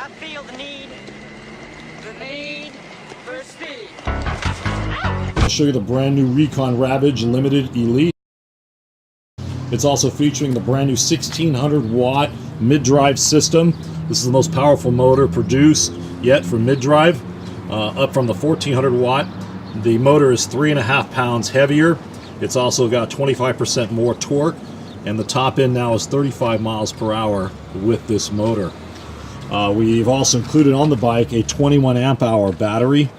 I feel the need for speed. I'll show you the brand new RECON RAVAGE Limited Elite. It's also featuring the brand new 1600 watt mid-drive system. This is the most powerful motor produced yet for mid-drive, up from the 1400 watt. The motor is 3.5 pounds heavier. It's also got 25% more torque, and the top end now is 35 miles per hour with this motor. We've also included on the bike a 21 amp hour battery,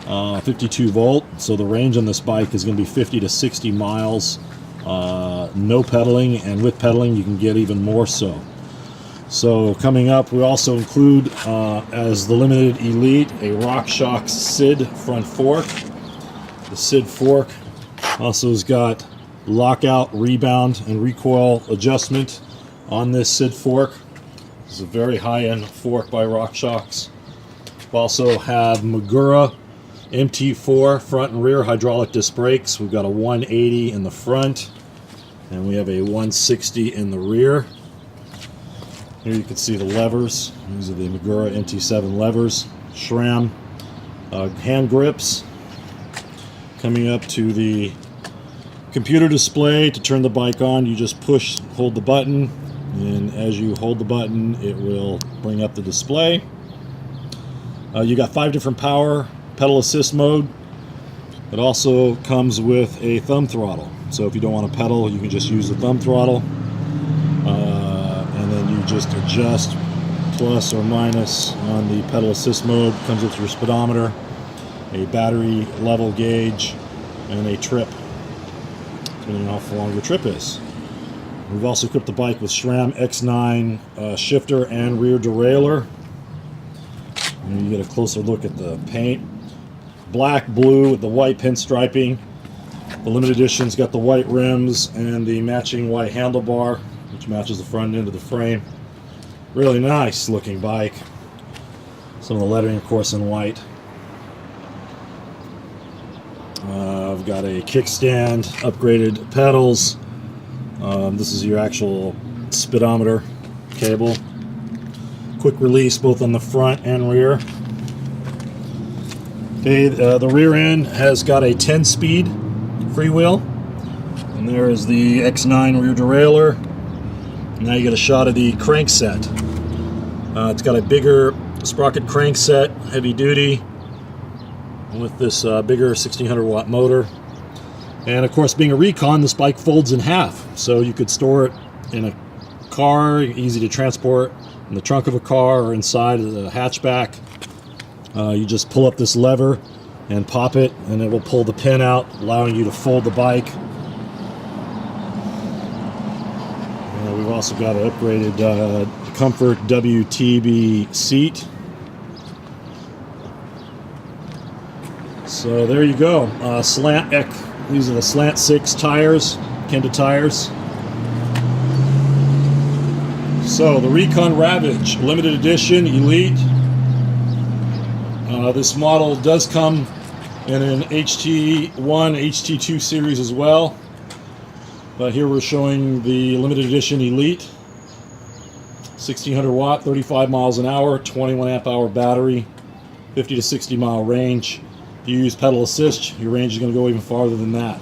52 volt, so the range on this bike is going to be 50 to 60 miles, no pedaling, and with pedaling you can get even more so. So coming up, we also include as the Limited Elite a RockShox SID front fork. The SID fork also has got lockout, rebound, and recoil adjustment on this SID fork. It's a very high-end fork by RockShox. We also have Magura MT4 front and rear hydraulic disc brakes. We've got a 180 in the front, and we have a 160 in the rear. Here you can see the levers. These are the Magura MT7 levers. SRAM hand grips. Coming up to the computer display. To turn the bike on, you just hold the button, and as you hold the button, it will bring up the display. You got 5 different power pedal assist mode. It also comes with a thumb throttle, so if you don't want to pedal, you can just use the thumb throttle, and then you just adjust plus or minus on the pedal assist mode. Comes with your speedometer, a battery level gauge, and a trip, depending on how long your trip is. We've also equipped the bike with SRAM X9 shifter and rear derailleur. And you get a closer look at the paint. Black, blue with the white pinstriping. The limited edition's got the white rims and the matching white handlebar, which matches the front end of the frame. Really nice looking bike. Some of the lettering, of course, in white. I've got a kickstand, upgraded pedals. This is your actual speedometer cable. Quick release both on the front and rear. Okay, the rear end has got a 10-speed freewheel. And there is the X9 rear derailleur. Now you get a shot of the crankset. It's got a bigger sprocket crankset, heavy duty, with this bigger 1600 watt motor. And of course, being a Recon, this bike folds in half, so you could store it in a car, easy to transport in the trunk of a car or inside of the hatchback. You just pull up this lever and pop it, and it will pull the pin out, allowing you to fold the bike. We've also got an upgraded Comfort WTB seat. So there you go. These are the Slant 6 tires, Kenda tires. So the RECON RAVAGE Limited Edition Elite. This model does come in an HT1, HT2 series as well. But here we're showing the Limited Edition Elite. 1600 watt, 35 miles an hour, 21 amp hour battery, 50 to 60 mile range. If you use pedal assist, your range is going to go even farther than that.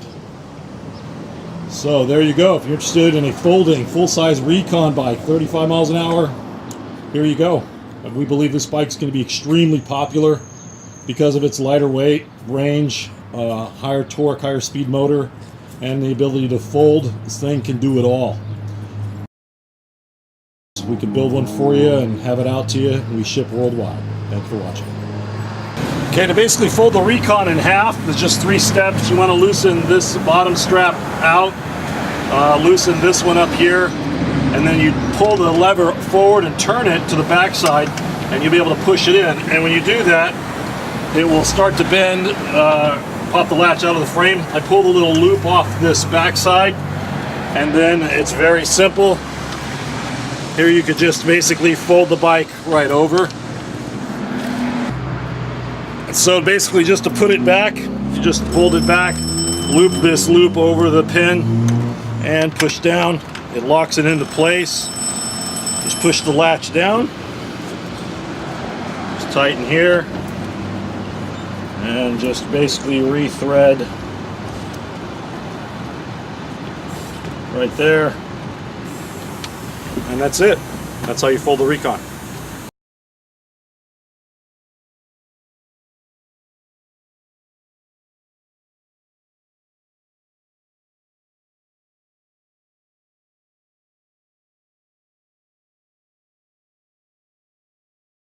So there you go. If you're interested in a folding, full-size Recon bike, 35 miles an hour, here you go. We believe this bike is going to be extremely popular because of its lighter weight, range, higher torque, higher speed motor, and the ability to fold. This thing can do it all. We can build one for you and have it out to you. We ship worldwide. Thanks for watching. Okay, to basically fold the Recon in half, there's just 3 steps. You want to loosen this bottom strap out, loosen this one up here, and then you pull the lever forward and turn it to the back side, and you'll be able to push it in. And when you do that, it will start to bend, pop the latch out of the frame. I pull the little loop off this back side, and then it's very simple. Here you could just basically fold the bike right over. So basically, just to put it back, you just fold it back, loop this loop over the pin, and push down. It locks it into place. Just push the latch down, tighten here, and just basically re-thread right there, and that's it. That's how you fold the Recon.